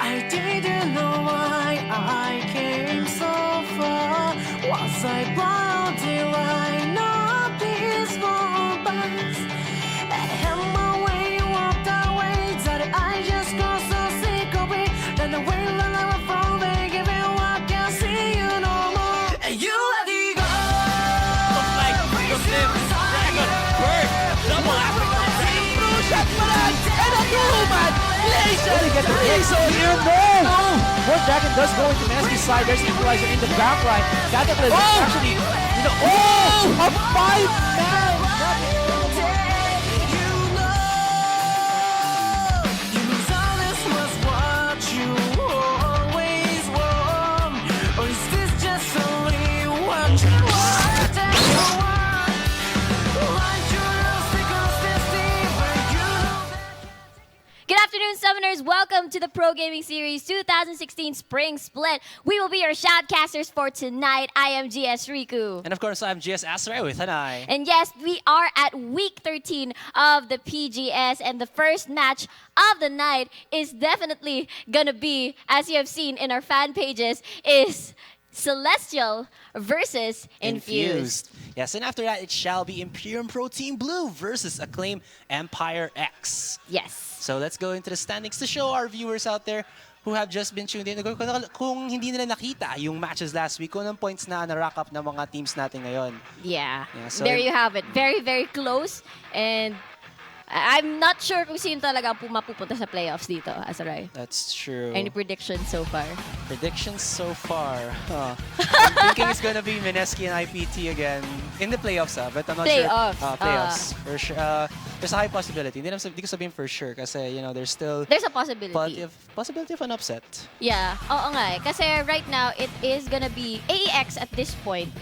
I didn't know why I came so far. Was I blind? Did I not peaceful bus? And my way walked away. That I just got so sick of it. Then the way that I was from they give me I can't see you no more. And you let it go. Looks like from them, Dragon, Bird, double African Dragon, blue shot pa lang, and a two-man, Laser! Get the Laser here, no! More Dragon does go into Mesky's side. There's Equalizer in the back line. Catapult actually, a 5-man! Good afternoon, Summoners. Welcome to the Pro Gaming Series 2016 Spring Split. We will be your shoutcasters for tonight. I am GS Riku. And of course, I'm GS Asray with an eye. And yes, we are at week 13 of the PGS, and the first match of the night is definitely gonna be, as you have seen in our fan pages, is Celestial versus Infused. Yes, and after that, it shall be Imperium Pro Team Blue versus Acclaim Empire X. Yes. So let's go into the standings to show our viewers out there who have just been tuned in. Kung hindi nila nakita yung matches last week, kung anong points na na-rack up ng mga teams natin ngayon. Yeah. So there you have it. Very, very close. And I'm not sure kung sino talaga mapupunta sa playoffs dito, Asaray. That's true. Any predictions so far? Predictions so far? I'm thinking it's gonna be Mineski and IPT again in the playoffs, but I'm not sure. Playoffs. For sure. There's a high possibility. Hindi ko sabihin for sure kasi, you know, there's still There's a possibility. Possibility of an upset. Yeah. Oo nga eh. Kasi right now, it is gonna be AEX at this point.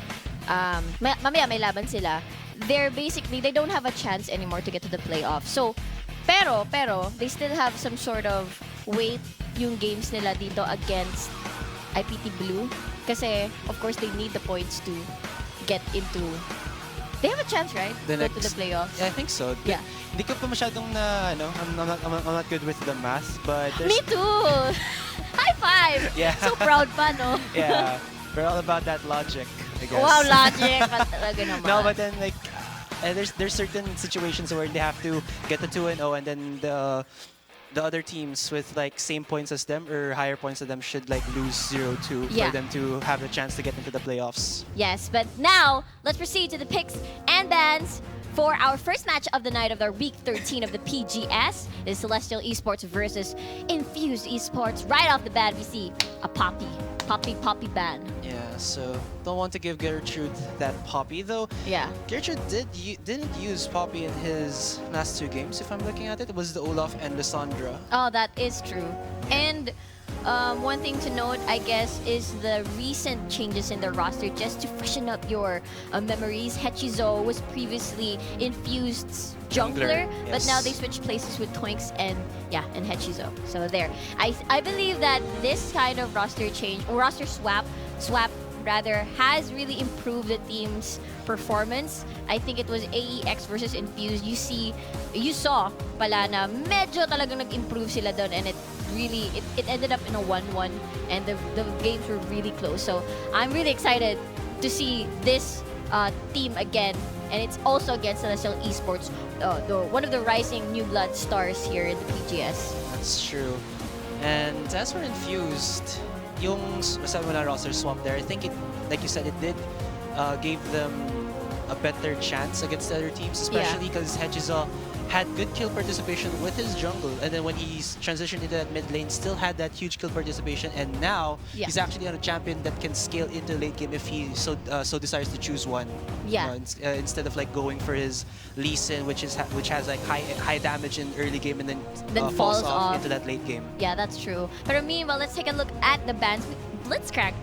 Mamaya may laban sila. They don't have a chance anymore to get to the playoffs. So, pero, they still have some sort of weight yung games nila dito against IPT Blue. Kasi, of course, they need the points to get into... They have a chance, right? Go to the playoffs. Yeah, I think so. Yeah. Hindi ko pa masyadong I'm not good with the math, but... Me too! High five! Yeah. So proud pa, no? Yeah. We're all about that logic, I guess. Wow, logic. Talaga naman. No, but then like there's certain situations where they have to get the 2-0 and then the other teams with like same points as them or higher points than them should like lose 0-2 for them to have a chance to get into the playoffs. Yes, but now let's proceed to the picks and bans for our first match of the night of our week 13 of the PGS. It is Celestial Esports versus Infused Esports. Right off the bat, we see a Poppy ban. Yeah, so don't want to give Gertrude that Poppy though. Yeah. Gertrude didn't use Poppy in his last two games. If I'm looking at it, it was the Olaf and the Sandra. Oh, that is true. And one thing to note, I guess, is the recent changes in the roster just to freshen up your memories. Hechizo was previously Infused's jungler, but now they switched places with Twinks and Hechizo. So there. I believe that this kind of roster change, or roster swap rather, has really improved the team's performance. I think it was AEX versus Infused. You saw pala na medyo talagang nag-improve sila doon, and it ended up in a 1-1, and the games were really close. So I'm really excited to see this team again, and it's also against Celestial Esports, one of the rising new blood stars here in the PGS. That's true. And as for Infused, yung masabi mo na roster swap there, I think it, like you said, it did gave them a better chance against the other teams, especially because Hechizo had good kill participation with his jungle, and then when he's transitioned into that mid lane, still had that huge kill participation, and now he's actually on a champion that can scale into late game if he so desires to choose one. Yeah. Instead of like going for his Lee Sin, which has like high damage in early game and then falls off into that late game. Yeah, that's true. But meanwhile, let's take a look at the bans. Blitzcrank,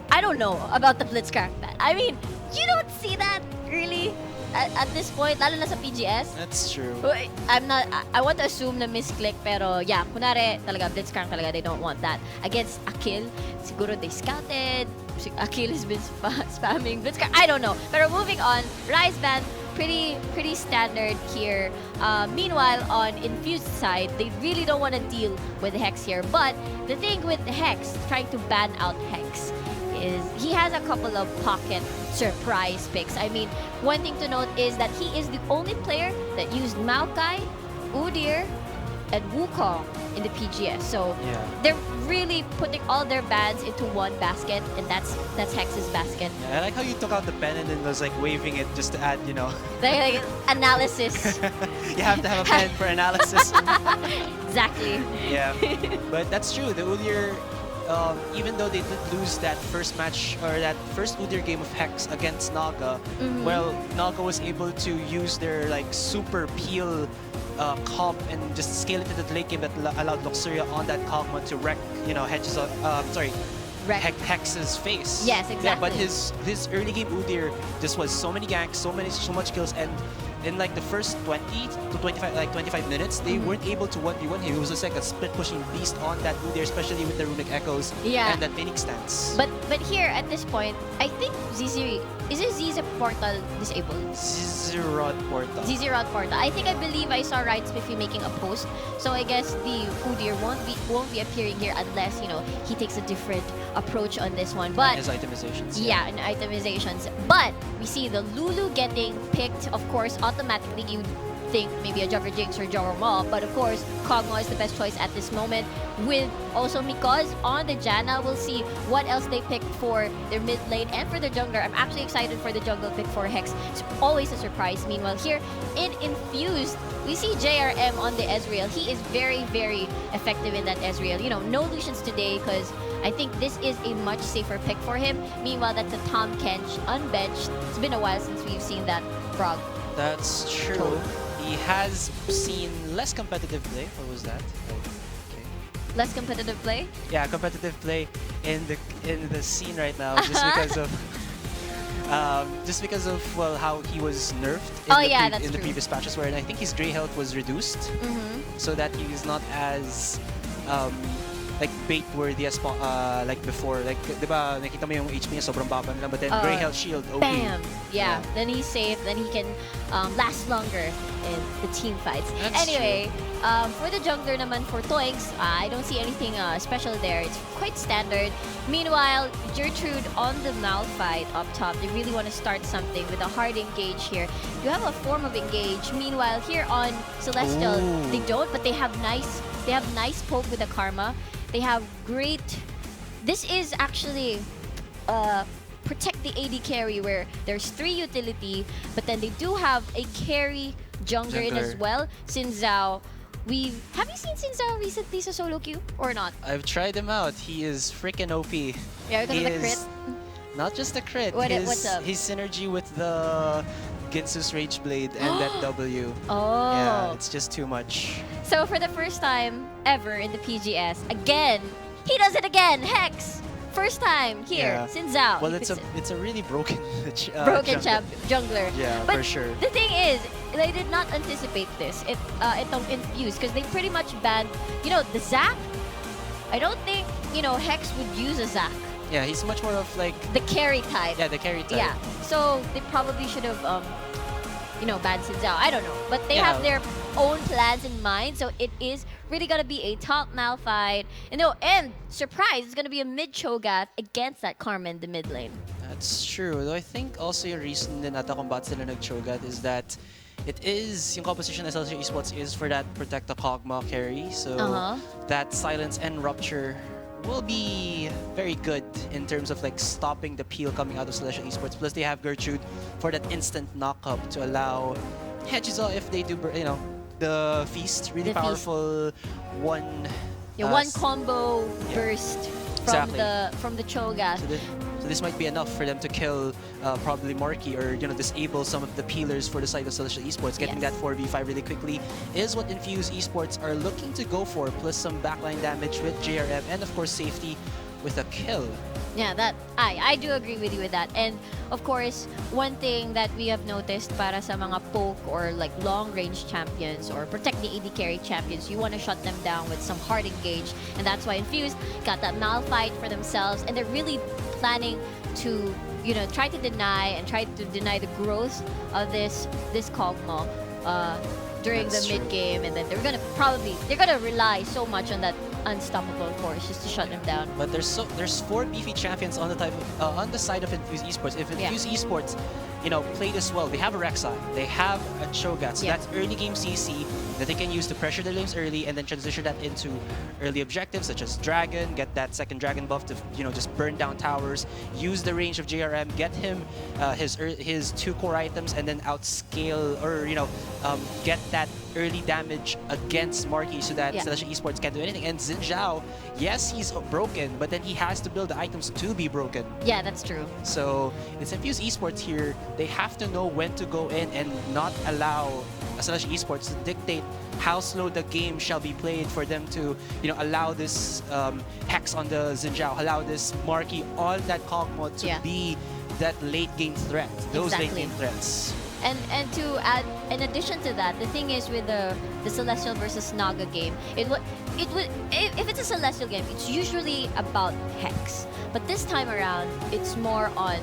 I don't know about the Blitzcrank ban. I mean, you don't see that really at this point, lalo na sa PGS. That's true. I want to assume na misclick, pero yeah, kunwari talaga, Blitzcrank talaga, they don't want that. Against Akil, siguro they scouted, Akil has been spamming Blitzcrank, I don't know. Pero moving on, Rise ban pretty standard here. Meanwhile, on Infused side, they really don't want to deal with Hex here. But the thing with Hex, trying to ban out Hex, is he has a couple of pocket surprise picks. I mean, one thing to note is that he is the only player that used Maokai, Udyr, and Wukong in the PGS. So Yeah. they're really putting all their bans into one basket, and that's Hex's basket. Yeah, I like how you took out the pen and then was like waving it just to add, you know. Like analysis. You have to have a pen for analysis. Exactly. Yeah, but that's true. The Udyr, even though they did lose that first match or that first Udyr game of Hex against Naga, well, Naga was able to use their like super peel comp and just scale it to the late game that allowed Luxuria on that Kog'Maw to wreck, you know, Wreck. Hex's face. Yes, Yeah, but exactly. his early game Udyr just was so many ganks, so much kills, and in like the first 20 to 25 minutes, they weren't able to 1v1 him. It was just like a split pushing beast on that Udyr, especially with the runic echoes Yeah. and that Phoenix stance. But here at this point, I think ZZ is his ZZ portal disabled? Zerod portal. ZZ Rod portal. I believe I saw Ryan Spiffy making a post. So I guess the Udyr won't be appearing here unless, you know, he takes a different approach on this one. But His itemizations. yeah, and itemizations. But we see the Lulu getting picked, of course, automatically you think maybe a Jugger Jinx or Jogger Maw, but of course, Kog'Maw is the best choice at this moment. With also Mikoz on the Janna, we'll see what else they pick for their mid lane and for the jungler. I'm actually excited for the jungle pick for Hex. It's always a surprise. Meanwhile, here in Infused, we see JRM on the Ezreal. He is very, very effective in that Ezreal. You know, no Lucians today because I think this is a much safer pick for him. Meanwhile, that's a Tom Kench unbenched. It's been a while since we've seen that frog. That's true. He has seen less competitive play. What was that? Okay. Less competitive play. Yeah, competitive play in the scene right now, just because of well how he was nerfed in the previous patches, where I think his Grey health was reduced, so that he is not as like bait worthy as like before. Like, diba, nakita mo yung HP niya sobrang baba na, but then Grey health shield, OP. Bam! Yeah. Then he's safe. Then he can last longer in the team fights. That's anyway, for the jungler naman for Toinks, I don't see anything special there. It's quite standard. Meanwhile, Gertrude on the Malphite up top. They really want to start something with a hard engage here. You have a form of engage. Meanwhile, here on Celestial, they don't, but they have nice poke with the Karma. They have great. This is actually protect the AD carry where there's 3 utility, but then they do have a carry jungler in as well. Sinzao. Have you seen Sinzao recently sa solo queue or not? I've tried him out. He is freaking OP. Yeah, because of the crit. Not just the crit. What's up? His synergy with the Ginsu's Rage Blade and that W. Oh. Yeah, it's just too much. So for the first time ever in the PGS, again, he does it again. Hex. First time here, Sinzao. Well, it's a really broken jungler. Yeah, but for sure. The thing is, they did not anticipate this. Itong Infused, because they pretty much banned, you know, the Zac. I don't think, you know, Hex would use a Zac. Yeah, he's much more of like the carry type. Yeah, the carry type. Yeah, so they probably should have, you know, banned Sinzao. I don't know, but they have their own plans in mind. So it is really gonna be a top Malphite. And surprise, it's gonna be a mid Cho'Gath against that Karma in the mid lane. That's true. Though I think also yung reason din ata kung bakit sila nag-Cho'Gath is that it is, yung composition ng SLC Esports is for that protect the Kog'Maw carry. So that silence and rupture will be very good in terms of like stopping the peel coming out of Celestial Esports. Plus they have Gertrude for that instant knock-up to allow Hedgehog, if they do, you know, the feast, really powerful one combo burst from the Cho'Gath. So this might be enough for them to kill probably Marky, or, you know, disable some of the peelers for the side of Celestial Esports. Getting that 4v5 really quickly is what Infuse Esports are looking to go for, plus some backline damage with JRM and of course safety with a kill. Yeah, that I do agree with you with that. And of course, one thing that we have noticed para sa mga poke or like long-range champions or protect the AD carry champions, you want to shut them down with some hard engage. And that's why Infuse got that Malphite for themselves, and they're really planning to try to deny the growth of this Kog'Maw during That's the true. mid game, and then they're gonna rely so much on that unstoppable force just to shut them down. But there's 4 beefy champions on on the side of Infuse Esports. If Infuse Esports, play this well, they have a Rek'Sai, they have a Cho'Gath, so that's early game CC that they can use to pressure the lanes early and then transition that into early objectives such as Dragon, get that second Dragon buff to just burn down towers, use the range of JRM, get him his 2 core items, and then outscale or get that early damage against Marky so that Celestial Esports can't do anything. And Xin Zhao, yes, he's broken, but then he has to build the items to be broken. Yeah, that's true. So it's Infuse Esports here. They have to know when to go in and not allow Celestial Esports to dictate how slow the game shall be played for them to, allow this Hex on the Xin Zhao, allow this Marky on that Kog'Maw to be that late game threat. Those late game threats. And to add, in addition to that, the thing is with the Celestial versus Naga game, if it's a Celestial game, it's usually about Hex. But this time around, it's more on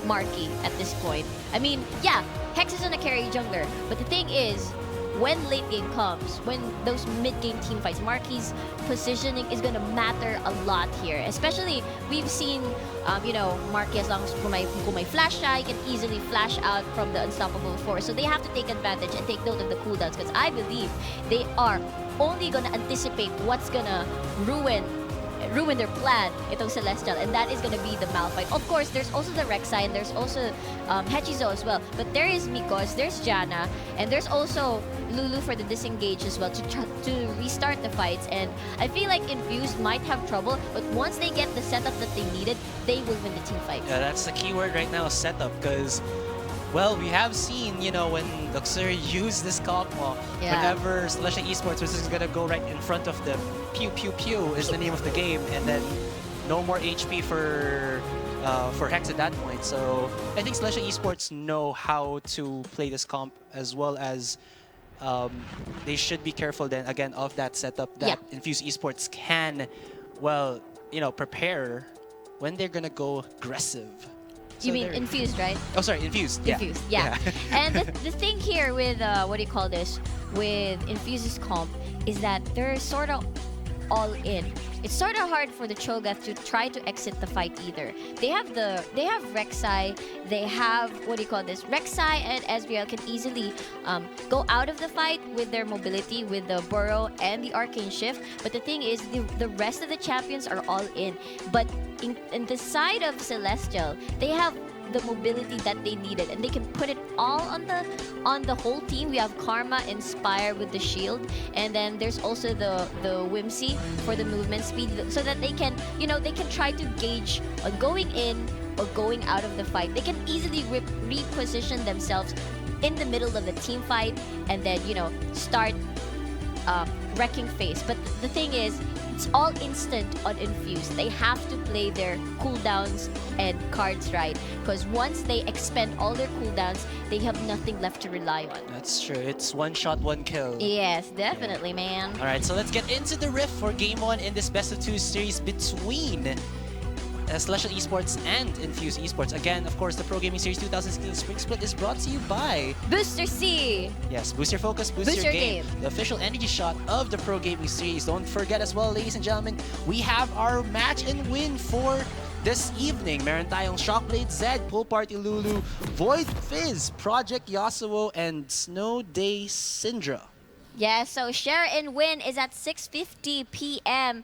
Marky at this point. I mean, yeah, Hex is gonna carry jungler, but the thing is, when late game comes, when those mid game team fights, Marky's positioning is gonna matter a lot here. Especially, we've seen, Marky, as long as kung may flash siya, he can easily flash out from the unstoppable force. So they have to take advantage and take note of the cooldowns, because I believe they are only gonna anticipate what's gonna ruin their plan, itong Celestial, and that is gonna be the Malphite. Of course, there's also the Rek'Sai, and there's also Hechizo as well. But there is Mikos, there's Janna, and there's also Lulu for the disengage as well to restart the fights. And I feel like Infused might have trouble, but once they get the setup that they needed, they will win the team fight. Yeah, that's the key word right now, setup, because well, we have seen, when Luxur used this Kog'Maw, whenever Celestial Esports was just gonna go right in front of them, pew pew pew is the name of the game, and then no more HP for Hex at that point. So I think Celestial Esports know how to play this comp, as well as they should be careful then again of that setup that Infuse Esports can, well, prepare when they're gonna go aggressive. You mean Infused, right? Oh, sorry, Infused. Infused, yeah. And the thing here with, with Infuse's comp is that they're sort of all in. It's sort of hard for the Cho'Gath to try to exit the fight either. They have Rek'Sai, they have, Rek'Sai and Ezreal can easily go out of the fight with their mobility, with the Burrow and the Arcane Shift. But the thing is, the rest of the champions are all in. But in the side of Celestial, they have the mobility that they needed, and they can put it all on the whole team. We have Karma, Inspire with the shield, and then there's also the Whimsy for the movement speed, so that they can try to gauge on going in or going out of the fight. They can easily reposition themselves in the middle of the team fight, and then start wrecking face. But the thing is, it's all instant on Infuse. They have to play their cooldowns and cards right, because once they expend all their cooldowns, they have nothing left to rely on. That's true. It's one shot, one kill. Yes, definitely, man. All right, so let's get into the riff for Game 1 in this best of 2 series between Celestial Esports and Infuse Esports. Again, of course, the Pro Gaming Series 2016 Spring Split is brought to you by Booster C. Yes, boost your focus, boost your game. The official energy shot of the Pro Gaming Series. Don't forget as well, ladies and gentlemen, we have our match and win for this evening. Meron tayong Shockblade Zed, Pool Party Lulu, Void Fizz, Project Yasuo, and Snow Day Syndra. Yeah, so share and win is at 6:50 p.m.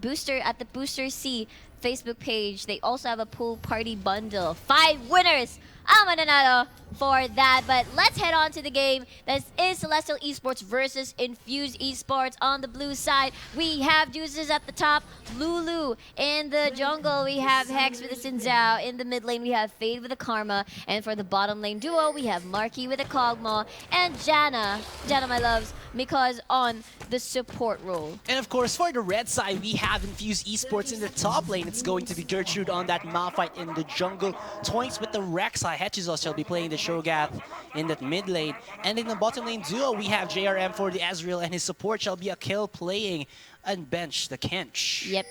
Booster at the Booster C Facebook page. They also have a pool party bundle. 5 winners ang mananalo for that. But let's head on to the game. This is Celestial Esports versus Infuse Esports. On the blue side, we have Juices at the top, Lulu. In the jungle, we have Hex with the Xin Zhao. In the mid lane, we have Fade with the Karma. And for the bottom lane duo, we have Marky with the Kog'Maw and Janna, my loves, because on the support role. And of course, for the red side, we have Infuse Esports in the top lane. It's going to be Gertrude on that Malphite in the jungle. Toinks with the Rek'Sai Hechizos shall be playing the Shogath in that mid lane. And in the bottom lane duo, we have JRM for the Ezreal, and his support shall be Akil playing Unbench the Kench. Yep.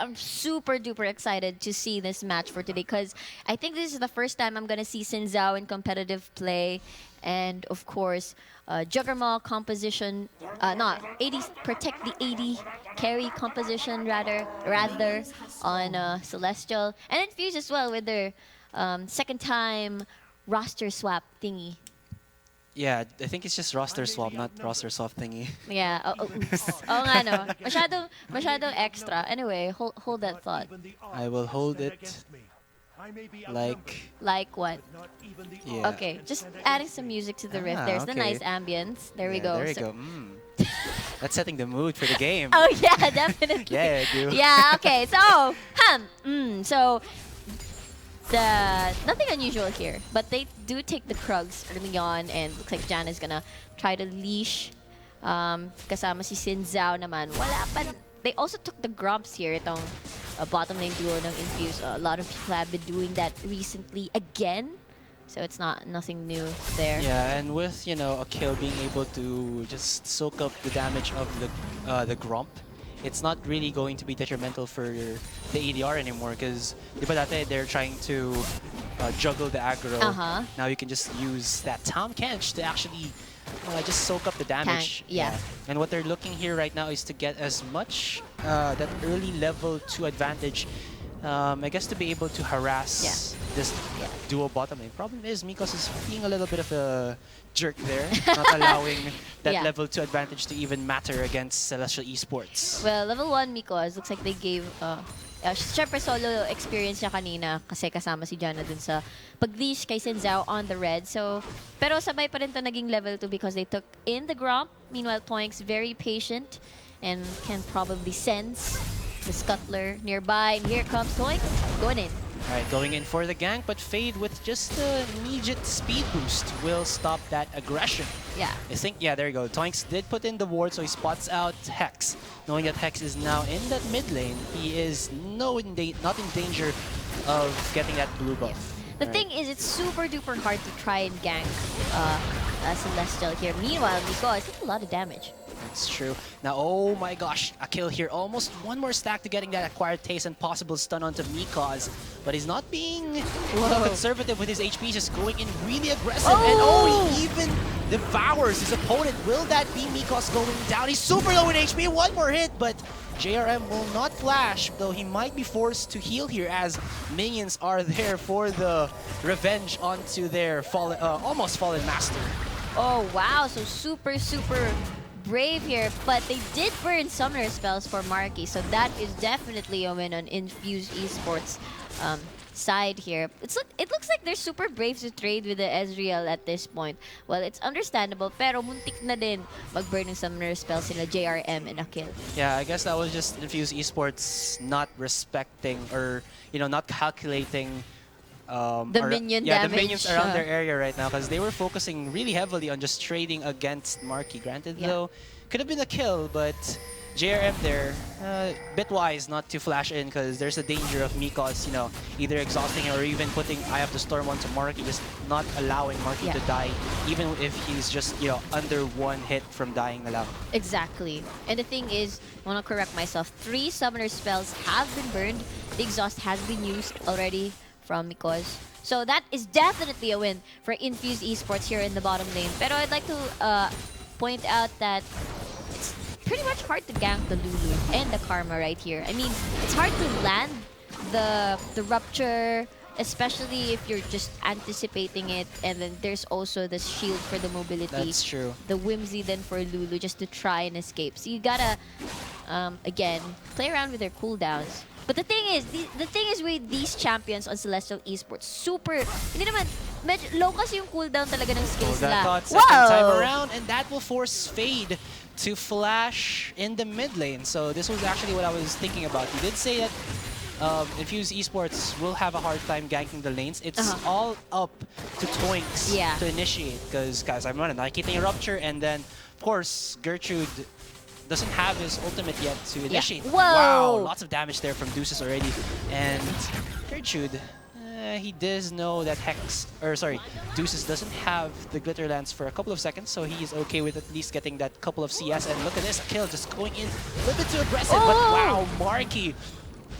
I'm super duper excited to see this match for today because I think this is the first time I'm gonna see Xin Zhao in competitive play, and of course, Juggernaut composition, not 80 protect the 80 carry composition rather on Celestial, and Infuse as well with their second time roster swap thingy. Yeah, I think it's just roster swap, not roster swap thingy. Yeah, oops. Oo nga no. Masyadong extra. Anyway, hold that thought. I will hold it like... Like what? Yeah. Okay, just adding some music to the riff. There's the okay. nice ambience. There we Yeah, go. There we go. That's setting the mood for the game. Oh yeah, definitely. Yeah, I do. Yeah, okay. So, so nothing unusual here, but they do take the Krugs early on, and looks like Jan is gonna try to leash. Kasama si Xin Zhao naman. Wala pa. They also took the Grumps here. Itong bottom lane duo ng Infuse. A lot of people have been doing that recently again. So it's nothing new there. Yeah, and with, you know, Akil being able to just soak up the damage of the Grump, it's not really going to be detrimental for the ADR anymore, because they're trying to juggle the aggro. Now you can just use that Tom Kench to actually just soak up the damage. Yeah. And what they're looking here right now is to get as much that early level 2 advantage, I guess, to be able to harass this duo bottom lane. Problem is, Mikos is being a little bit of a jerk there, not allowing that level 2 advantage to even matter against Celestial Esports. Well, level 1 Mikos, looks like they gave syempre solo experience niya kanina kasi kasama si Jana dun sa pag-leash kay Xin Zhao on the red. So, pero sabay pa rin to naging level 2 because they took in the Gromp. Meanwhile, Toinks very patient and can probably sense the Scuttler nearby. And here comes Toinks going in. Alright, going in for the gank, but Fade with just an immediate speed boost will stop that aggression. Yeah. I think, yeah, there you go. Toinks did put in the ward, so he spots out Hex. Knowing that Hex is now in that mid lane, he is not in danger of getting that blue buff. The thing is, it's super duper hard to try and gank Celestial here. Meanwhile, Mikos did a lot of damage. That's true. Now, oh my gosh, Akil here. Almost one more stack to getting that acquired taste and possible stun onto Mikos. But he's not being conservative with his HP, just going in really aggressive. And he even devours his opponent. Will that be Mikos going down? He's super low in HP. One more hit, but JRM will not flash, though he might be forced to heal here as minions are there for the revenge onto their almost fallen master. Oh, wow. So super brave here, but they did burn summoner spells for Marky, so that is definitely a win on Infuse Esports side here. It looks like they're super brave to trade with the Ezreal at this point. Well, it's understandable, pero muntik na din mag-burn ng summoner spells sila JRM and Akil. Yeah, I guess that was just Infuse Esports not respecting or, not calculating the minion the damage. minions around their area right now, because they were focusing really heavily on just trading against Marky. Granted, though, could have been a kill, but JRM there, bitwise not to flash in, because there's a danger of Mikos, either exhausting him or even putting Eye of the Storm onto Marky, just not allowing Marky to die, even if he's just, under one hit from dying na lang. Exactly. And the thing is, I want to correct myself, 3 summoner spells have been burned. The exhaust has been used already from Mikos. So that is definitely a win for Infuse Esports here in the bottom lane. Pero I'd like to point out that it's pretty much hard to gank the Lulu and the Karma right here. I mean, it's hard to land the Rupture, especially if you're just anticipating it, and then there's also the shield for the mobility. That's true. The Whimsy then for Lulu just to try and escape. So you gotta, again, play around with their cooldowns. But the thing is with these champions on Celestial Esports, hindi naman, medyo low kasi yung cooldown talaga ng skills nila. Second time around, and that will force Fade to flash in the mid lane. So this was actually what I was thinking about. You did say that Infuse Esports will have a hard time ganking the lanes. It's all up to Toinks to initiate, because guys, I'm running nakikita yung Rupture, and then of course Gertrude doesn't have his ultimate yet to initiate. Whoa. Wow, lots of damage there from Deuces already. And Gertrude, he does know that Deuces doesn't have the Glitter Lance for a couple of seconds, so he's okay with at least getting that couple of CS. And look at this, kill just going in a little bit too aggressive, but wow, Marky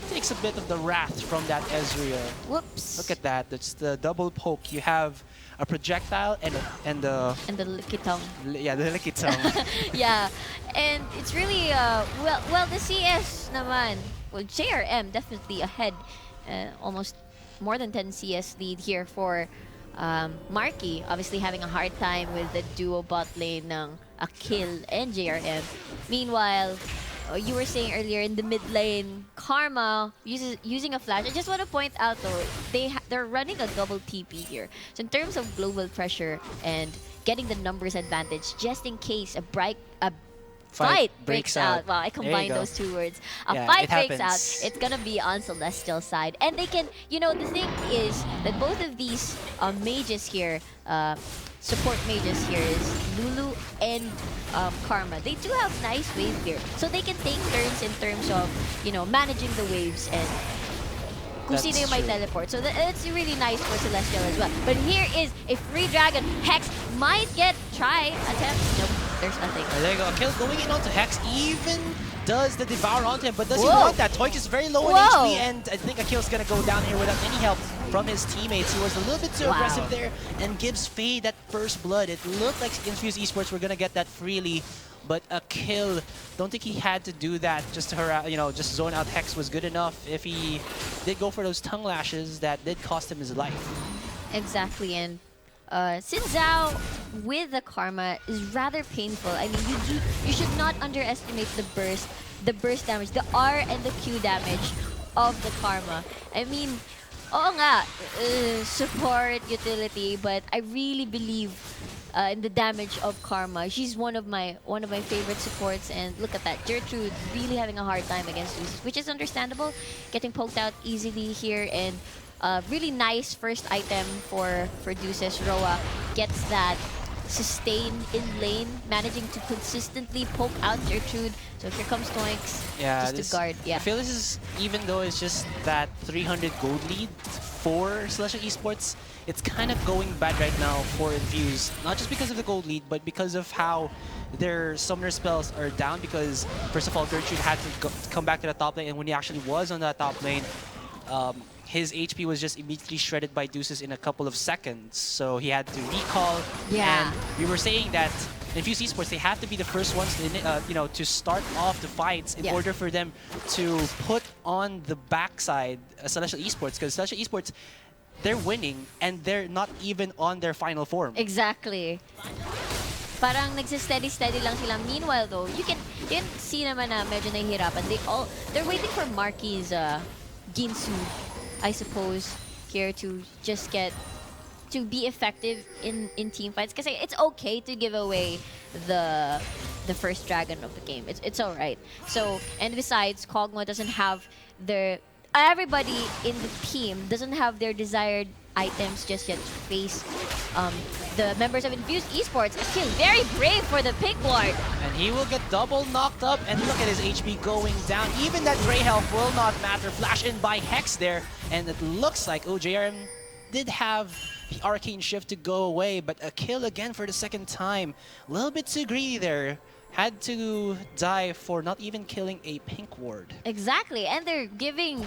takes a bit of the wrath from that Ezreal. Whoops. Look at that, that's the double poke. You have a projectile and the licky tongue. Yeah, the licky tongue. Yeah, and it's really well the CS naman. Well, JRM definitely ahead, almost more than 10 CS lead here for Marky. Obviously having a hard time with the duo bot lane ng Akil and JRM. Meanwhile, you were saying earlier in the mid lane, Karma using a flash. I just want to point out though, they're running a double TP here. So in terms of global pressure and getting the numbers advantage, just in case a fight breaks out. Wow, I combined those two words. A fight breaks out. It's gonna be on Celestial side, and they can. You know, the thing is that both of these mages here, support mages here, is Lulu and Karma. They do have nice wave gear, so they can take turns in terms of managing the waves and kung sino yung may teleport. So it's really nice for Celestial as well. But here is a free dragon. Hex might get attempt. Nope, there's nothing. There you go. Akil going in onto Hex, even does the Devour onto him, but does he want that? Toik is very low in HP, and I think Akil's gonna go down here without any help from his teammates. He was a little bit too aggressive there and gives Fade that first blood. It looked like INFZ Esports were gonna get that freely, but Akil, don't think he had to do that just to just zone out Hex was good enough. If he did go for those tongue lashes, that did cost him his life. Exactly, and Xin Zhao with the Karma is rather painful. I mean, you should not underestimate the burst damage, the R and the Q damage of the Karma. I mean, oo nga, support, utility, but I really believe in the damage of Karma. She's one of my favorite supports, and look at that, Gertrude really having a hard time against Deuces, which is understandable. Getting poked out easily here, and really nice first item for Deuces. Roa gets that sustain in lane, managing to consistently poke out Gertrude. So here comes Toinks just to guard. Yeah, I feel this is, even though it's just that 300 gold lead for Celestial Esports, it's kind of going bad right now for Infuse. Not just because of the gold lead, but because of how their summoner spells are down. Because first of all, Gertrude had to come back to the top lane, and when he actually was on that top lane, his HP was just immediately shredded by Deuces in a couple of seconds. So he had to recall. Yeah. And we were saying that Infuse Esports, they have to be the first ones to, to start off the fights in order for them to put on the backside Celestial Esports. Because Celestial Esports, they're winning and they're not even on their final form. Exactly. Parang nagsisteady-steady lang sila. Meanwhile though, you can see naman na medyo nahihirapan. They're waiting for Marky's Ginsu, I suppose, here to just to be effective in team fights. Because it's okay to give away the first dragon of the game. It's alright. So, and besides, Kog'Maw doesn't have everybody in the team doesn't have their desired items just yet to face the members of Infused Esports. Akil very brave for the pink ward. And he will get double knocked up, and look at his HP going down. Even that gray health will not matter. Flash in by Hex there, and it looks like JRM did have the Arcane Shift to go away, but Akil again for the second time. A little bit too greedy there. Had to die for not even killing a pink ward. Exactly, and they're giving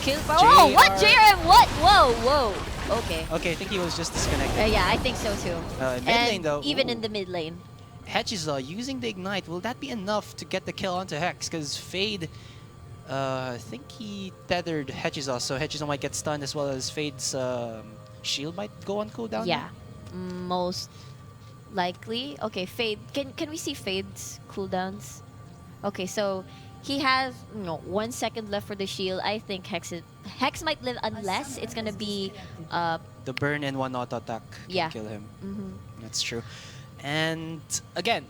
kill power. Oh, what JRM? What? Whoa. Okay. Okay, I think he was just disconnected. Yeah, I think so too. Mid lane though. Even in the mid lane. Hechiza using the Ignite, will that be enough to get the kill onto Hex? Because Fade, I think he tethered Hechiza, so Hechiza might get stunned as well as Fade's shield might go on cooldown. Yeah, most likely. Okay, Fade. Can we see Fade's cooldowns? Okay, so he has 1 second left for the shield. I think Hex might live unless it's gonna be the burn and one auto attack can kill him. That's true. And again,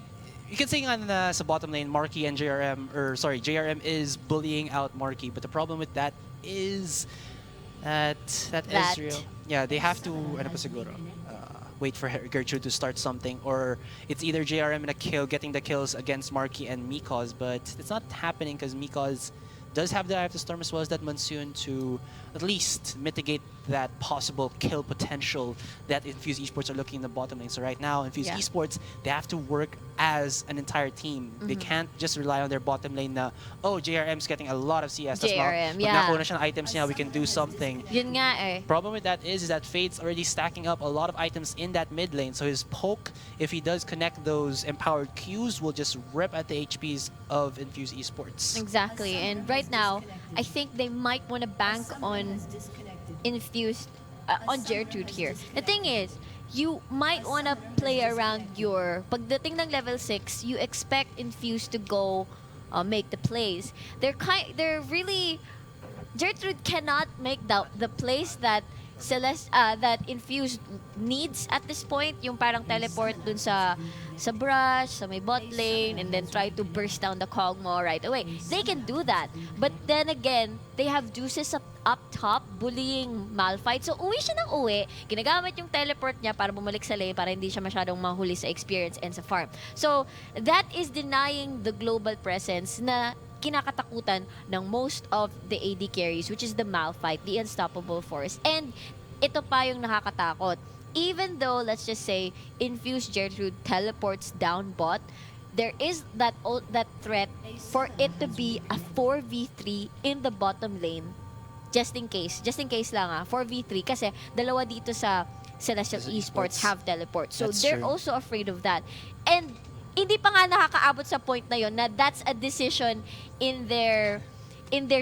you can say on sa bottom lane, Marky and JRM is bullying out Marky, but the problem with that is that Ezreal, yeah, they have to ano pa siguro, wait for Gertrude to start something, or it's either JRM and Akil getting the kills against Marky and Mikoz, but it's not happening because Mikoz does have the Eye of the Storm as well as that Monsoon to at least mitigate that possible kill potential that Infuse Esports are looking in the bottom lane. So right now, Infuse Yeah. Esports, they have to work as an entire team. They can't just rely on their bottom lane na, oh, JRM's getting a lot of CS. JRM, Pag yeah. nakuha na siya ng items niya, we can do something. Yun nga eh. Problem with that is that Fade's already stacking up a lot of items in that mid lane. So his poke, if he does connect those empowered Qs, will just rip at the HPs of Infuse Esports. Exactly. And right now, I think they might want to bank on Infused, on Gertrude here. The thing is, you might want to play around your... Pagdating ng level 6, you expect Infused to go make the plays. They're really... Gertrude cannot make the plays that that Infused needs at this point, yung parang teleport dun sa brush, sa may bot lane, and then try to burst down the Kog'Maw right away. They can do that. But then again, they have Deuces up top, bullying Malphite. So, uwi siya ng uwi, ginagamit yung teleport niya para bumalik sa lane para hindi siya masyadong mahuli sa experience and sa farm. So, that is denying the global presence na kinakatakutan ng most of the AD carries, which is the Malphite, the Unstoppable Force. And ito pa yung nakakatakot. Even though, let's just say, Infused Gertrude teleports down bot, there is that threat for it to be a 4v3 in the bottom lane. Just in case lang 4v3 kasi dalawa dito sa Celestial Esports have teleport. So That's they're true. also afraid of that. And hindi pa nga nakakaabot sa point na yon na that's a decision in their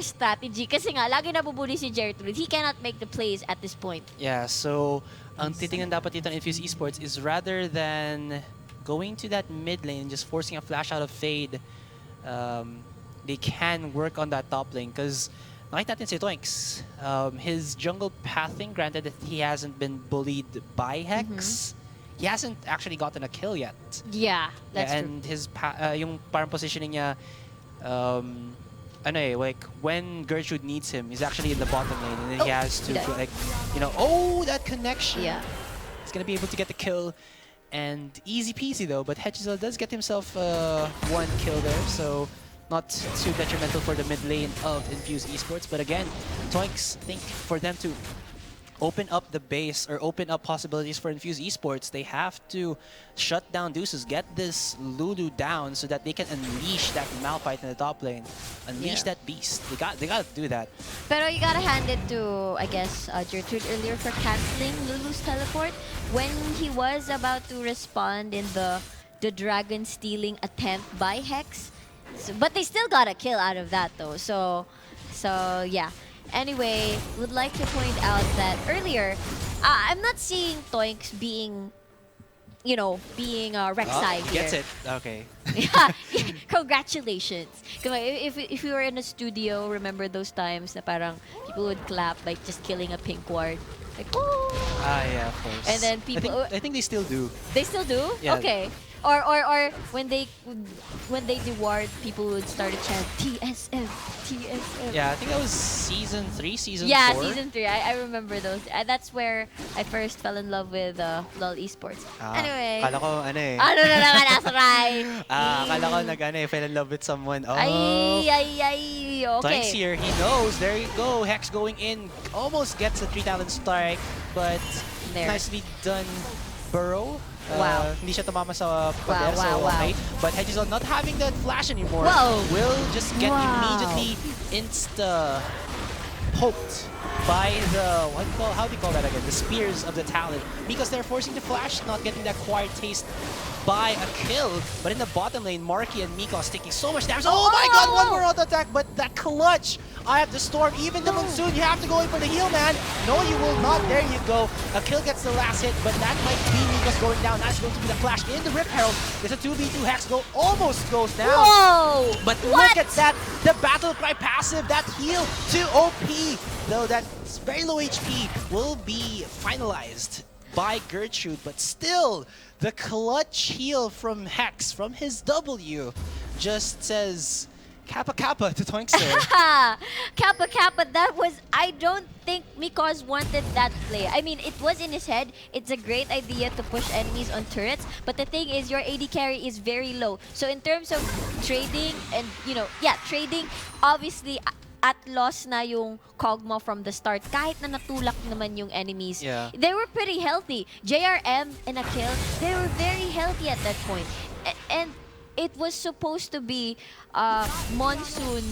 strategy. Kasi nga, lagi nabubuli si Gertrude. He cannot make the plays at this point. Yeah, so ang titingnan dapat dito ng Infuse Esports is rather than going to that mid lane and just forcing a flash out of Fade, they can work on that top lane because nakita natin si Toinks. His jungle pathing, granted that he hasn't been bullied by Hex, he hasn't actually gotten a kill yet. Yeah, that's true. And his yung parang positioning niya, like when Gertrude needs him, he's actually in the bottom lane, and then he has to that connection. Yeah. He's gonna be able to get the kill, and easy peasy though. But Hechizel does get himself one kill there, so not too detrimental for the mid lane of Infuse Esports. But again, Toinks, think for them to open up the base or open up possibilities for Infuse Esports, they have to shut down Deuces, get this Lulu down so that they can unleash that Malphite in the top lane, unleash that beast. They got to do that. Pero you gotta hand it to, I guess, Gertrude earlier for canceling Lulu's teleport when he was about to respond in the dragon stealing attempt by Hex. So, but they still got a kill out of that though. So yeah. Anyway, would like to point out that earlier, I'm not seeing Toinks being Rek'Sai here. Gets it. Okay. Yeah, congratulations. If we were in a studio, remember those times na parang people would clap like just killing a pink ward. Like, oh! Yeah, of course. And then people... I think they still do. They still do? Yeah. Okay. Or when they deward, people would start to chant TSM, TSM. Yeah, I think that was season 3, season 4. Yeah, season 3. I remember those. That's where I first fell in love with LoL Esports. Anyway. Akala ko, Ano na naman, Asaray? akala ko fell in love with someone. Oh. Ay, okay. Toinks here, he knows. There you go. Hex going in. Almost gets a 3,000 strike, but There. nicely done, Burrow. Wow. Hindi siya tumama sa pader, so okay. But Hechizel not having that flash anymore Whoa. will just get Wow. immediately insta-poked by the, how do you call that again? The spears of the talent. Because they're forcing the flash, not getting that quiet taste by a kill. But in the bottom lane, Marky and Mikos taking so much damage. Oh my god, one more auto attack, but that clutch! I have the storm, even the Monsoon, you have to go in for the heal, man. No, you will not. There you go. A kill gets the last hit, but that might be Mikos going down. That's going to be the flash in the Rip Herald. There's a 2v2 Hex almost goes down. Whoa! But What? look at that. The battle cry passive, that heal to OP. Though that very low HP will be finalized by Gertrude, but still, the clutch heal from Hex, from his W, just says, Kappa Kappa to Toinkster. Kappa Kappa, that was, I don't think Mikoz wanted that play. I mean, it was in his head. It's a great idea to push enemies on turrets, but the thing is, your AD carry is very low. So in terms of trading and, trading, obviously, at loss na yung Kog'Maw from the start. Kahit na natulak naman yung enemies, they were pretty healthy. JRM and Akil, they were very healthy at that point. And it was supposed to be Monsoon,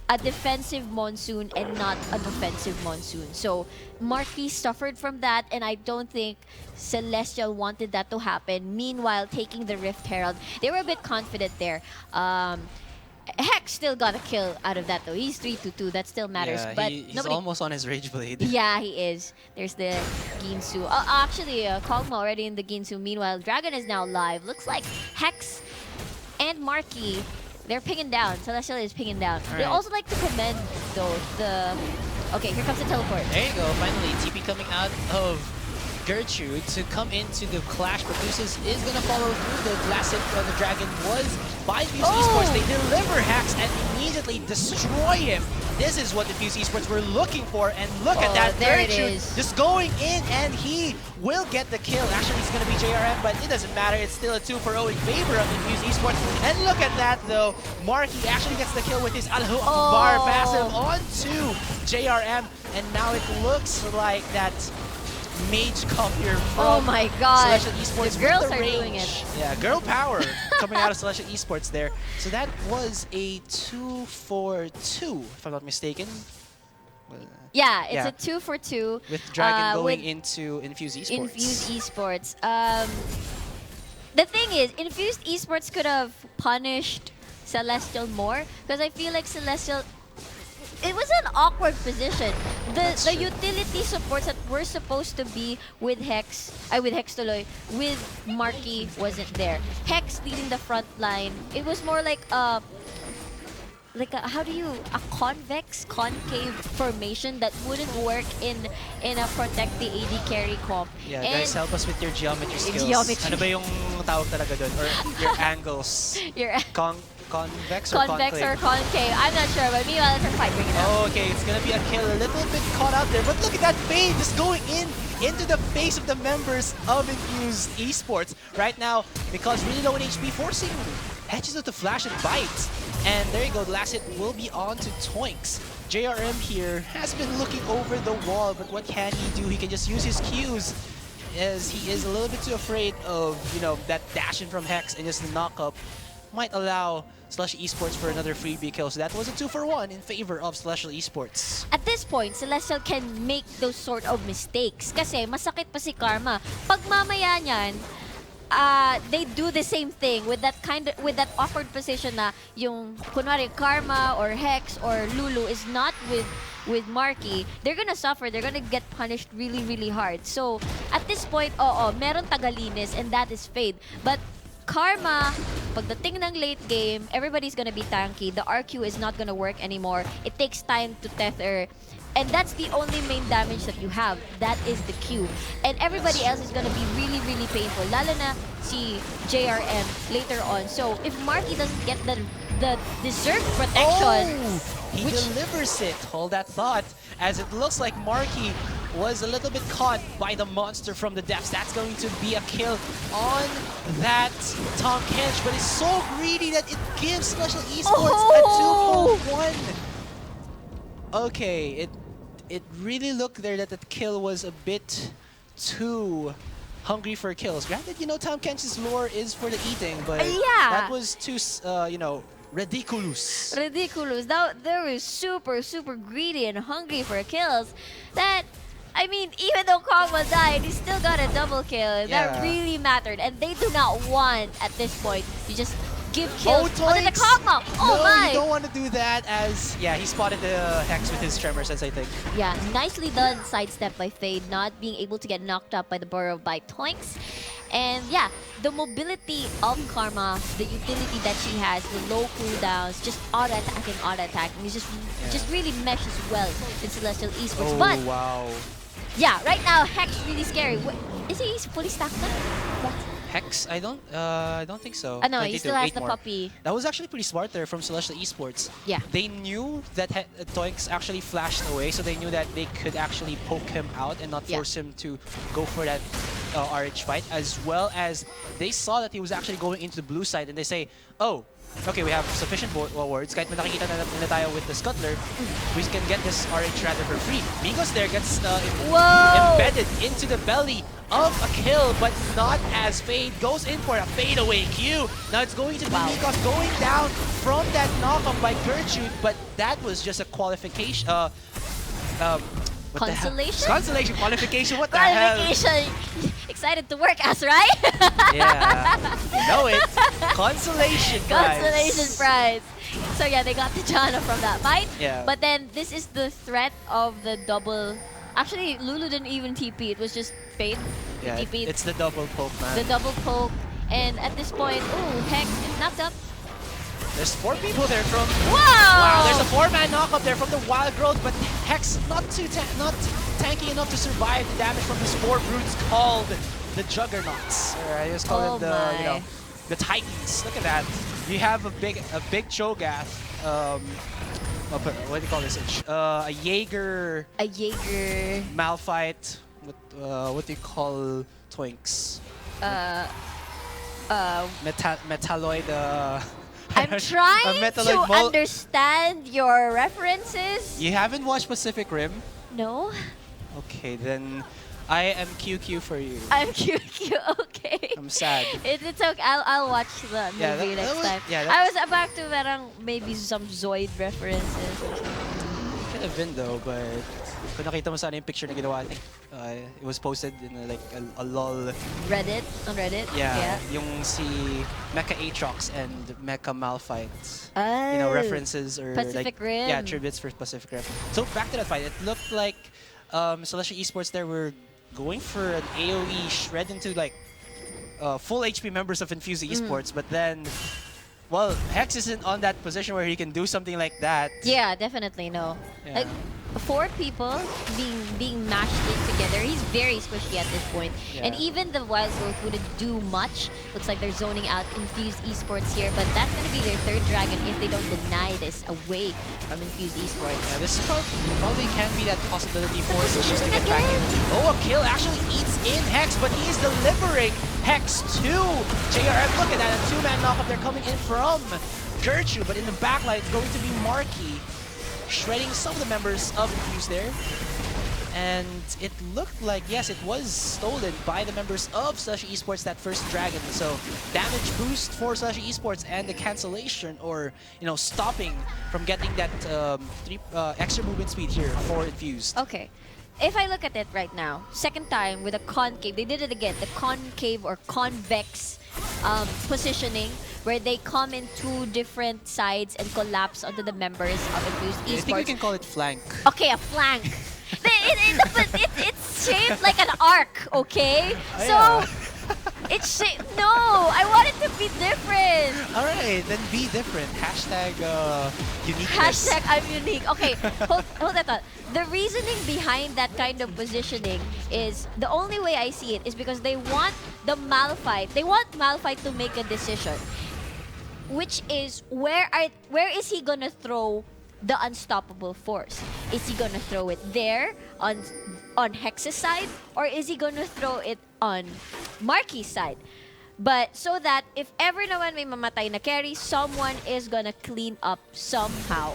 a defensive Monsoon and not an offensive Monsoon. So Marquis suffered from that, and I don't think Celestial wanted that to happen. Meanwhile, taking the Rift Herald, they were a bit confident there. Hex still got a kill out of that though. He's 3-2, that still matters. Yeah, but he's nobody... almost on his Rage Blade. Yeah, he is. There's the Ginsu. Actually, Kog'Maw already in the Ginsu. Meanwhile, Dragon is now live. Looks like Hex and Marquis, they're pinging down. Celestial is pinging down. They also like to commend though the... Okay, here comes the teleport. There you go. Finally, TP coming out of Gertrude to come into the clash, but Deuces is going to follow through. The last hit from the Dragon was by Fuse Esports. They deliver Hacks and immediately destroy him. This is what the Fuse Esports were looking for, and look at that. There it Gertrude is. just going in, and he will get the kill. Actually, it's going to be JRM, but it doesn't matter. It's still a 2-0 in favor of the Fuse Esports. And look at that, though. Marky actually gets the kill with his Allahu Akbar passive onto JRM, and now it looks like that Mage copier from Oh my god. Celestial Esports. The girls with are range. doing it. Yeah, girl power coming out of Celestial Esports there. So that was a 2-for-2, if I'm not mistaken. Yeah, it's a 2-for-2. With Dragon going with into Infuse Esports. Infused Esports. The thing is, Infused Esports could have punished Celestial more, because I feel like Celestial, it was an awkward position. The utility supports that were supposed to be with Hex, with Hex tuloy, with Marky wasn't there. Hex leading the front line. It was more like a convex, concave formation that wouldn't work in a protect the AD carry comp. Yeah, and guys, help us with your geometry skills. Geometry. Ano ba yung tawag talaga dun? Or your angles? Your Convex or convex concave? or concave, I'm not sure, but meanwhile, let's fight, bring it up. Oh, okay, it's gonna be a kill, a little bit caught out there, but look at that fade just going into the face of the members of Infused Esports right now, because really low in HP, forcing Hedges to flash and bite. And there you go, the last hit will be on to Toinks. JRM here has been looking over the wall, but what can he do? He can just use his Qs, as he is a little bit too afraid of, that dash in from Hex, and just the knock-up might allow Celestial Esports for another freebie kill. So that was a 2-for-1 in favor of Celestial Esports. At this point, Celestial can make those sort of mistakes kasi masakit pa si Karma. Pag mamaya niyan, they do the same thing with that awkward position na yung kunwari Karma or Hex or Lulu is not with Marky, they're gonna suffer. They're gonna get punished really, really hard. So at this point, meron tagalinis, and that is Fade. But Karma, pagdating ng late game, everybody's gonna be tanky. The RQ is not gonna work anymore. It takes time to tether. And that's the only main damage that you have. That is the Q. And everybody else is gonna be really, really painful. Lalo na si JRM later on. So if Marky doesn't get the deserved protection... He delivers it. Hold that thought, as it looks like Marky was a little bit caught by the monster from the depths. That's going to be a kill on that Tom Kench, but it's so greedy that it gives Celestial Esports a 2-for-1. Okay, it really looked there that the kill was a bit too hungry for kills. Granted, Tom Kench's lore is for the eating, but that was too, ridiculous. Ridiculous. They were super, super greedy and hungry for kills. That, I mean, even though Kog'Maw died, he still got a double kill. That really mattered. And they do not want, at this point, to just give kills to the Kog'Maw. No, you don't want to do that, as, he spotted the Hex with his Tremor Sense, I think. Yeah, nicely done sidestep by Fade, not being able to get knocked up by the Burrow by Toinks. And yeah, the mobility of Karma, the utility that she has, the low cooldowns, just auto-attacking, it just really meshes well in Celestial Esports. But wow. yeah, right now Hex really scary. Is he fully stacked now? Hex, I don't think so. No, he 22, still has 8 the more. puppy. That was actually pretty smart there from Celestial Esports. Yeah. They knew that Toinks actually flashed away, so they knew that they could actually poke him out and not Yeah. force him to go for that RH fight, as well as they saw that he was actually going into the blue side, and they say, oh, okay, we have sufficient wards. Kahit may nakikita na nila tayo with the Scuttler, we can get this RH rather for free. Migos there gets Whoa! embedded into the belly of a kill, but not as Fade goes in for a fadeaway Q. Now it's going to be Migos going down from that knockoff by Gertrude, but that was just a qualification. What the hell? Consolation? Consolation, qualification, what the hell? Qualification! Excited to work as, right? Yeah, you know it. Consolation prize. Consolation prize. So yeah, they got the Jana from that fight. Yeah. But then this is the threat of the double. Actually, Lulu didn't even TP. It was just Fade. Yeah, TP. it's the double poke, man. The double poke. And at this point, ooh, Hex is knocked up. There's 4 people there from... Wow! Wow, there's a 4-man knockup there from the Wild Growth, but Hex not tanky enough to survive the damage from these 4 brutes called the Juggernauts. Or I just call them the, you know, the Titans. Look at that. You have a big Cho'Gath. What do you call this? A Jaeger. A Jaeger. Malphite. What do you call Twinks? Metalloid. I'm trying to Metalloid understand your references. You haven't watched Pacific Rim? No? Okay, then I am QQ for you. I'm QQ, okay. I'm sad. It's okay. I'll watch the movie Yeah, that next was- time. yeah, I was about to parang maybe some Zoid references or something. Could have been though, but kung nakita mo sana yung picture na ginawa, I think it was posted in like a lol. Reddit? On Reddit? Yeah, yung si Mecha Aatrox and Mecha Malphite. Oh. You know, references or Pacific like Rim. yeah, tributes for Pacific Rim. So back to that fight, it looked like Celestial Esports there were going for an AoE shred into like full HP members of INFZ Esports, but then well, Hex isn't on that position where he can do something like that. Yeah, definitely no. Yeah. Like 4 people being mashed in together. He's very squishy at this point. Yeah. And even the Wild Growth wouldn't do much. Looks like they're zoning out INFZ Esports here, but that's gonna be their 3rd dragon if they don't deny this away from INFZ Esports. Yeah, this probably can be that possibility for Sishis to get back in. Oh, a kill actually eats in Hex, but he's delivering Hex to JRF. Look at that, a 2-man knockup. They're coming in from Gertrude, but in the backline it's going to be Marky shredding some of the members of INFZ there. And it looked like, yes, it was stolen by the members of Celestial Esports, that first dragon. So damage boost for Celestial Esports and the cancellation, or you know, stopping from getting that extra movement speed here for INFZ. Okay. If I look at it right now, second time with a concave, they did it again, the concave or convex positioning, where they come in 2 different sides and collapse onto the members of INFZ Esports. I think we can call it flank. Okay, a flank. It's shaped like an arc, okay? Oh, so, yeah. it's shaped... No! I want it to be different! Alright, then be different. Hashtag uniqueness. Hashtag I'm unique. Okay, hold that thought. The reasoning behind that kind of positioning is, the only way I see it is because they want the Malphite, they want Malphite to make a decision. Which is, where is he gonna throw the unstoppable force? Is he gonna throw it there on Hex's side, or is he gonna throw it on Marky's side? But so that if ever naman may mamatay na carry, someone is gonna clean up somehow.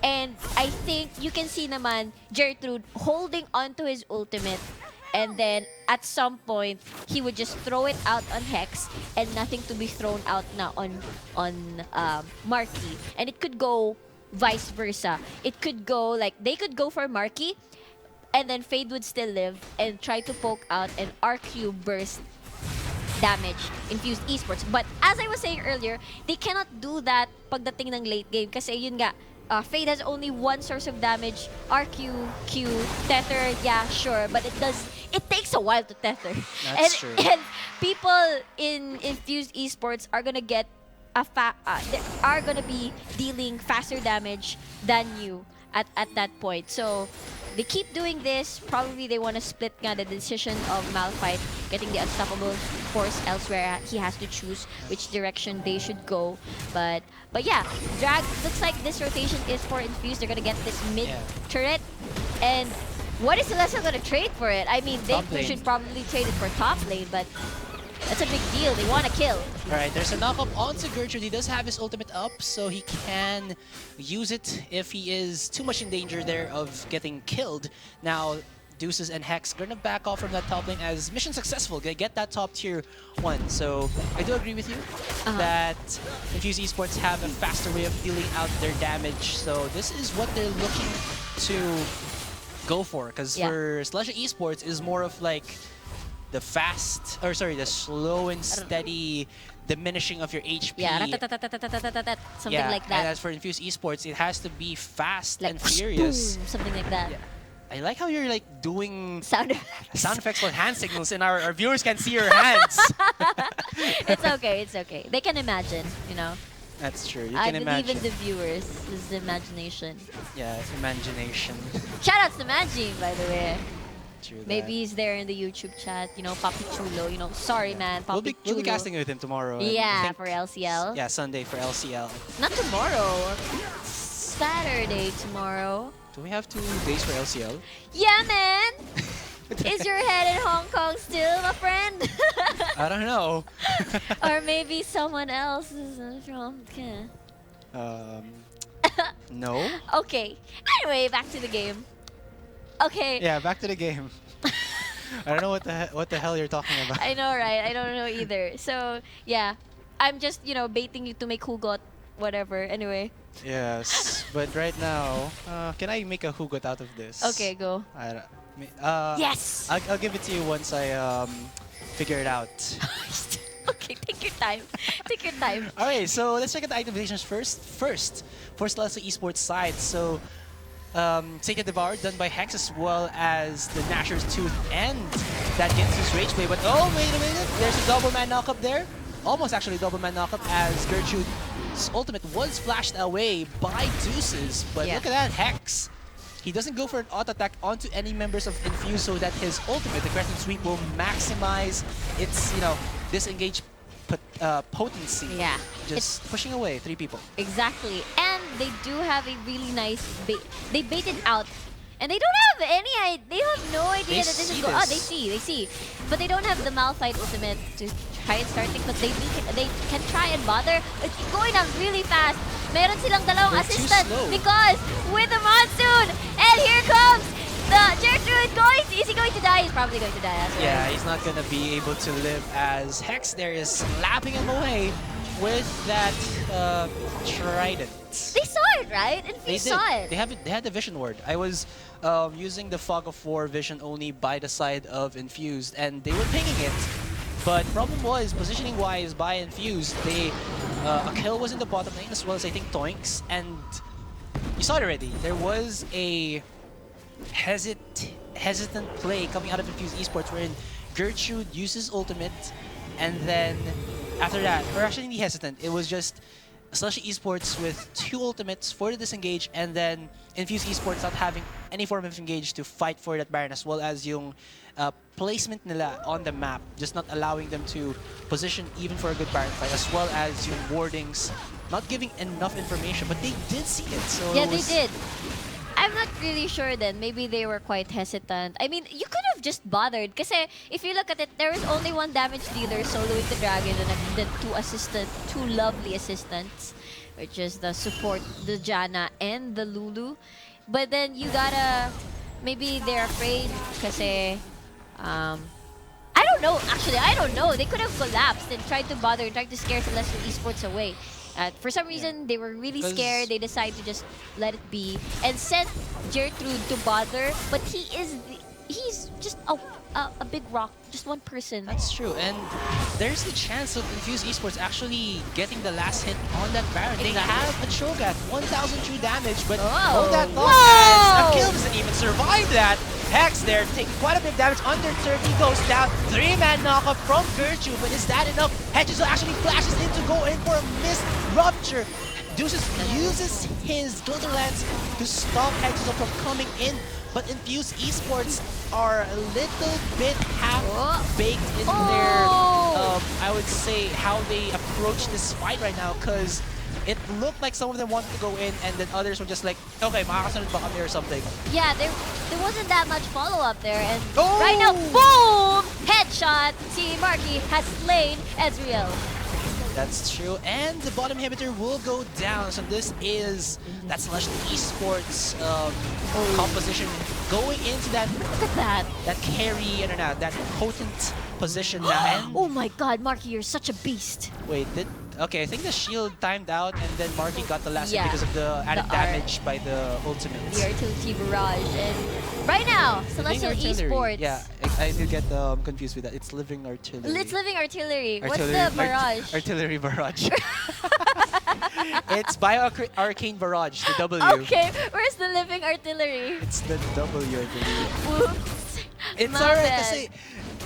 And I think you can see naman Gertrude holding onto his ultimate, and then at some point he would just throw it out on Hex and nothing to be thrown out na on Marky. And it could go vice versa. It could go like they could go for Marky, and then Fade would still live and try to poke out an RQ burst damage INFZ Esports. But as I was saying earlier, they cannot do that pagdating ng late game kasi yun nga, Fade has only one source of damage, RQ, Q, Tether, yeah, sure, but it takes a while to tether. That's true. And people in INFZ Esports are gonna get they are gonna be dealing faster damage than you at that point. So they keep doing this. Probably they want to split nga the decision of Malphite getting the unstoppable force elsewhere. He has to choose which direction they should go. But yeah, Drag looks like this rotation is for Infuse. They're gonna get this mid turret. And what is Celestial gonna trade for it? I mean, they should probably trade it for top lane, but that's a big deal. They want to kill. Alright, there's a knock-up onto Gertrude. He does have his ultimate up, so he can use it if he is too much in danger there of getting killed. Now, Deuces and Hex gonna back off from that top lane as mission successful. Gonna get that top tier 1. So, I do agree with you that Infuse Esports have a faster way of dealing out their damage. So, this is what they're looking to go for. Because for Celestial Esports is more of like the the slow and steady diminishing of your HP. Yeah, something like that. And as for Infuse Esports, it has to be fast like, and furious. Boom, something like that. Yeah. I like how you're like doing Sound effects with hand signals, and our viewers can see your hands. It's okay, it's okay. They can imagine, you know. That's true. You I can believe imagine. in the viewers. This is imagination. Yeah, imagination. Shoutouts to Manji, by the way. True that. Maybe he's there in the YouTube chat, you know, Papi Chulo, you know. Sorry, man, Papi We'll be Chulo. casting with him tomorrow. I Yeah, think- for LCL. Yeah, Sunday for LCL. Not tomorrow. Saturday tomorrow. Do we have 2 days for LCL? Yeah, man. Is your head in Hong Kong still, my friend? I don't know. Or maybe someone else is from. No. Okay. Anyway, back to the game. Okay. Yeah, back to the game. I don't know what the hell you're talking about. I know, right? I don't know either. So yeah, I'm just baiting you to make Hugot, whatever. Anyway. Yes, but right now, can I make a Hugot out of this? Okay, go. Yes. I'll give it to you once I figure it out. Okay, take your time. Take your time. Alright, so let's check out the itemizations first. First, for Celestial Esports side, so Sacred Devour done by Hex as well as the Gnasher's Tooth and that Ginsu's Rage Blade. But oh, wait a minute, there's a double man knock-up there. Almost actually double man knock-up as Gertrude's ultimate was flashed away by Deuces. But look at that, Hex. He doesn't go for an auto attack onto any members of Infuse so that his ultimate, the Crescent Sweep, will maximize its, disengage potency. Yeah. Just pushing away 3 people. Exactly. And they do have a really nice they baited out. And they don't have they have no idea that this is going. Oh, they see. But they don't have the Malphite ultimate to try and start it, but they can try and bother. It's going down really fast. Meron silang dalawang assistant because with the monsoon, and here comes the Gertrude is he going to die? He's probably going to die. That's right. Yeah, he's not gonna be able to live as Hex there is slapping him away with that trident. They saw it, right? And we saw it. They had the vision ward. I was using the Fog of War vision only by the side of Infused, and they were pinging it. But problem was, positioning-wise, by Infused, a kill was in the bottom lane as well as I think Toinks, and you saw it already. There was a hesitant play coming out of Infused Esports wherein Gertrude uses ultimate, and then after that, or actually the hesitant, it was just Celestial Esports with 2 ultimates for the disengage, and then Infuse Esports not having any form of engage to fight for that Baron, as well as yung placement nila on the map, just not allowing them to position even for a good Baron fight, as well as yung wardings not giving enough information, but they did see it. So yeah, they did. I'm not really sure then. Maybe they were quite hesitant. I mean, you could have just bothered. Kasi if you look at it, there was only 1 damage dealer soloing the dragon and then 2 lovely assistants, which is the support, the Janna and the Lulu. But then you gotta, maybe they're afraid kasi, I don't know. Actually, I don't know. They could have collapsed and tried to bother and tried to scare Celestial Esports away. For some reason, they were really scared. They decided to just let it be and sent Gertrude to bother. But he's just a big rock, just one person. That's true, and there's a chance of Infused Esports actually getting the last hit on that Baron. They have a Cho'Gath, 1,000 true damage, but hold that thought, a kill doesn't even survive that. Hex there taking quite a bit of damage, under 30 goes down, 3-man knockup from Gertrude, but is that enough? Hedgeso actually flashes in to go in for a missed rupture. Deuces uses his Glitter Lance to stop Hexo from coming in, but Infuse Esports are a little bit half-baked in their, I would say, how they approach this fight right now, because it looked like some of them wanted to go in, and then others were just like, okay, makakasunod ba kami or something. Yeah, there wasn't that much follow-up there, and right now, boom! Headshot! See, Marky has slain Ezreal. That's true, and the bottom inhibitor will go down. So this is that Celestial Esports composition going into that. Look at that! That carry, I don't know, that potent position now. Oh my God, Marky, you're such a beast. Wait, okay, I think the shield timed out, and then Marky got the last hit because of the added The damage by the ultimate. The artillery barrage, and right now, Celestial Esports. Yeah, I did get confused with that. It's living artillery. It's living artillery. What's the barrage? Artillery barrage. It's Bio Arcane Barrage, the W. Okay, where's the living artillery? It's the W, I believe. Whoops. It's My alright bad. kasi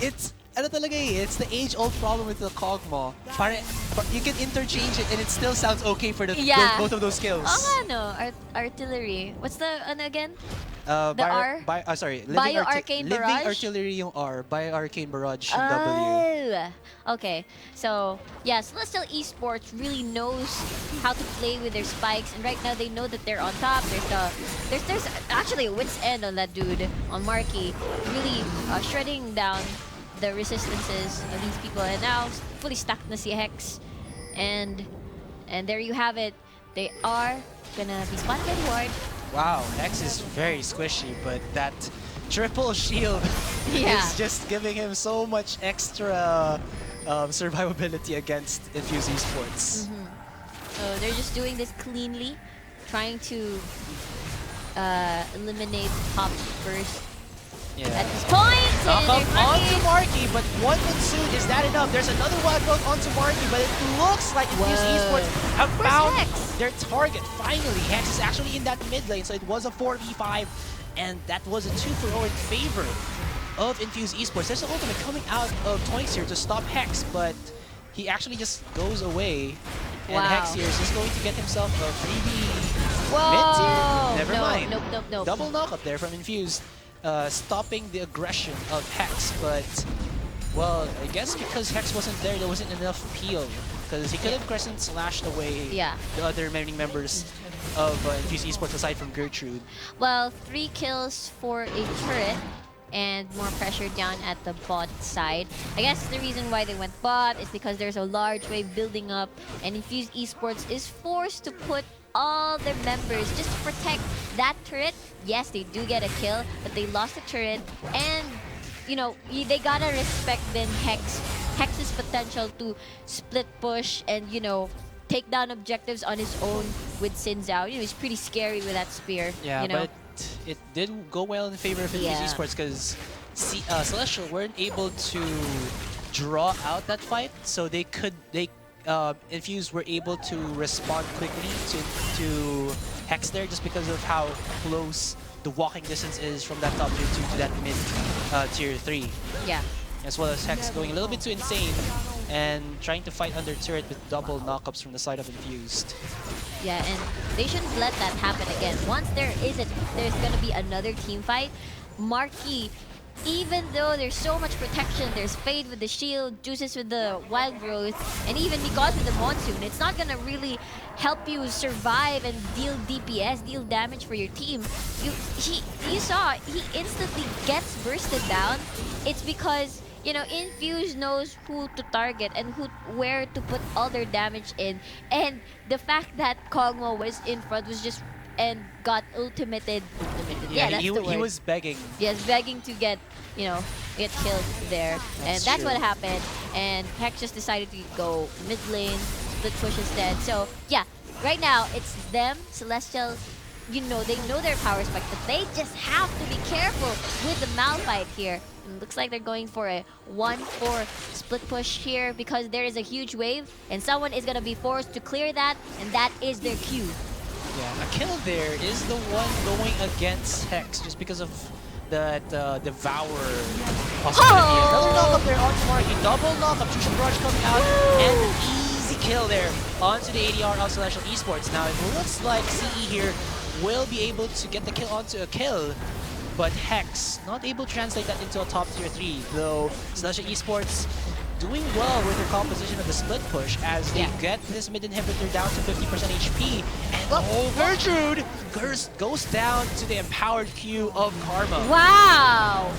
it's ano talaga eh, it's the age-old problem with the Kog'Maw. You can interchange it and it still sounds okay for the both of those skills. Oh no, artillery. What's the ano again? The R? Sorry, Bio Arcane living Barrage? artillery yung R, Bio Arcane Barrage yung W. Oh, okay. So yeah, Celestial Esports really knows how to play with their spikes, and right now they know that they're on top. There's actually a wit's end on that dude, on Marky, really shredding down the resistances of these people, and now fully stuck na si Hex, and there you have it. They are gonna be spotted by the ward. Wow, X is very squishy, but that triple shield is just giving him so much extra survivability against Infuse Esports. So they're just doing this cleanly, trying to eliminate top first. Yeah. At this point, Knock and up onto Marky, but one Monsoon, is that enough? There's another wild growth onto Marky, but it looks like Infuse Esports have found their target. Finally, Hex is actually in that mid lane, so it was a 4v5, and that was a 2-for-0 in favor of Infuse Esports. There's an ultimate coming out of Toinks here to stop Hex, but he actually just goes away, and Hex here is just going to get himself a freebie mid tier. Never mind. Nope. Double knock up there from Infuse. Stopping the aggression of Hex, but well, I guess because Hex wasn't there wasn't enough peel, because he could have Crescent slashed away the other remaining members of Infuse Esports aside from Gertrude. Well, 3 kills for a turret and more pressure down at the bot side. I guess the reason why they went bot is because there's a large wave building up, and Infuse Esports is forced to put all their members just to protect that turret. Yes, they do get a kill, but they lost the turret, and you know, they gotta respect then Hex's potential to split push and, you know, take down objectives on his own with Xin Zhao. You know, he's pretty scary with that spear. Yeah, you know? but it did go well in favor of Infuse Esports, because Celestial weren't able to draw out that fight, so Infuse were able to respond quickly to Hex there, just because of how close the walking distance is from that top tier 2 to that mid tier 3. Yeah. As well as Hex going a little bit too insane and trying to fight under turret with double knockups from the side of Infused. Yeah, and they shouldn't let that happen again. Once there's gonna be another team fight, Marky, even though there's so much protection, there's Fade with the shield, Juices with the wild growth, and even Nikos with the Monsoon, it's not gonna really help you survive and deal DPS, deal damage for your team. You saw, he instantly gets bursted down. It's because, you know, Infuse knows who to target and where to put all their damage in. And the fact that Kog'Maw was in front was just, and got ultimated. Yeah, that's the word. He was begging. Yes, begging to get, you know, get killed there. And that's what happened. And Hex just decided to go mid lane, split push instead. So yeah, right now it's them, Celestial. You know, they know their power spike, but they just have to be careful with the Malphite here. And looks like they're going for a 1-4 split push here, because there is a huge wave and someone is gonna be forced to clear that, and that is their cue. Yeah, a kill there is the one going against Hex, just because of that Devour possibility. Another knock up there onto Marky. Double knock up, Fusion Barrage coming out, and an easy kill there onto the ADR of Celestial Esports. Now it looks like CE here will be able to get the kill onto a kill, but Hex not able to translate that into a top tier 3, though Celestial Esports doing well with their composition of the split push as they get this mid inhibitor down to 50% HP, and Gertrude goes down to the empowered Q of Karma. Wow!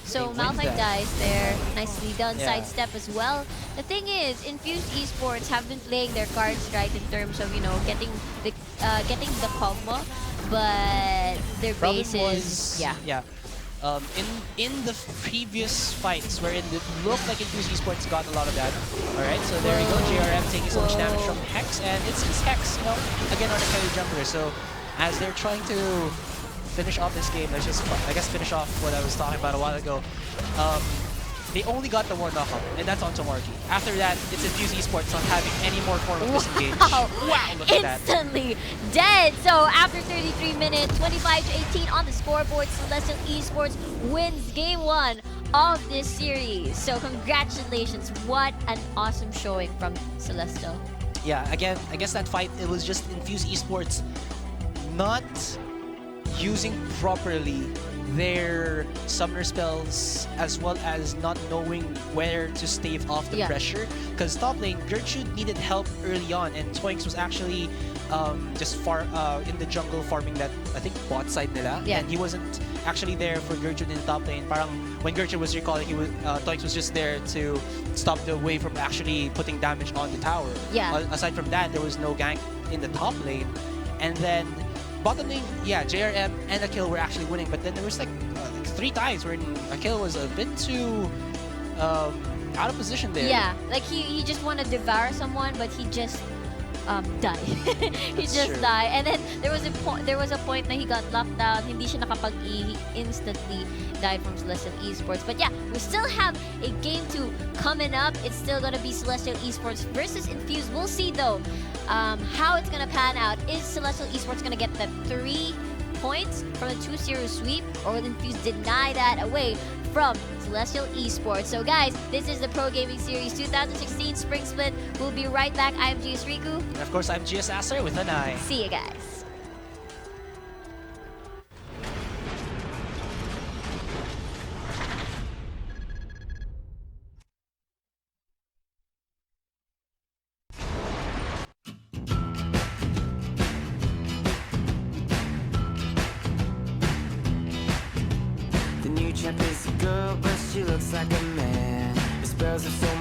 So They win Malphite that. dies there. Nicely done. Yeah. Sidestep as well. The thing is, Infused Esports have been playing their cards right in terms of, you know, getting the combo, but their Problem base is in the previous fights wherein it looked like Infused Esports got a lot of that. Alright, so there we go. JRM taking so much damage from Hex, and it's Hex, you know, again on a carry jungler. So as they're trying to finish off this game, let's just, I guess, finish off what I was talking about a while ago. They only got the one knockup, and that's on Tomarki. After that, it's Infused Esports not having any more form of disengage. Wow, look at that. Instantly dead. So after 33 minutes, 25-18 on the scoreboard, Celestial Esports wins game 1 of this series. So congratulations. What an awesome showing from Celestial. Yeah, again, I guess that fight, it was just Infused Esports not using properly their summoner spells, as well as not knowing where to stave off the pressure. Because top lane, Gertrude needed help early on, and Twinks was actually just in the jungle farming that, I think, bot side nila. And he wasn't actually there for Gertrude in the top lane. Parang when Gertrude was recalling, Twinks was just there to stop the wave from actually putting damage on the tower. Aside from that, there was no gank in the top lane. And then bottom lane, JRM and Akil were actually winning, but then there was like 3 times where Akil was a bit too out of position there. Yeah, like he just wanted to devour someone, but he just died. He just died. And then there was a point na he got locked down, hindi siya nakapag-E, he instantly died from Celestial Esports. But yeah, we still have a game 2 coming up. It's still gonna be Celestial Esports versus Infused. We'll see though how it's gonna pan out. Is Celestial Esports gonna get the 3 points from the 2-0 sweep, or will Infused deny that away from Celestial Esports? So guys, this is the Pro Gaming Series 2016 Spring Split. We'll be right back. I'm GS Riku. And of course, I'm GS Acer with an eye. See you guys. The new champ is a girl, but she looks like a man. The spells are so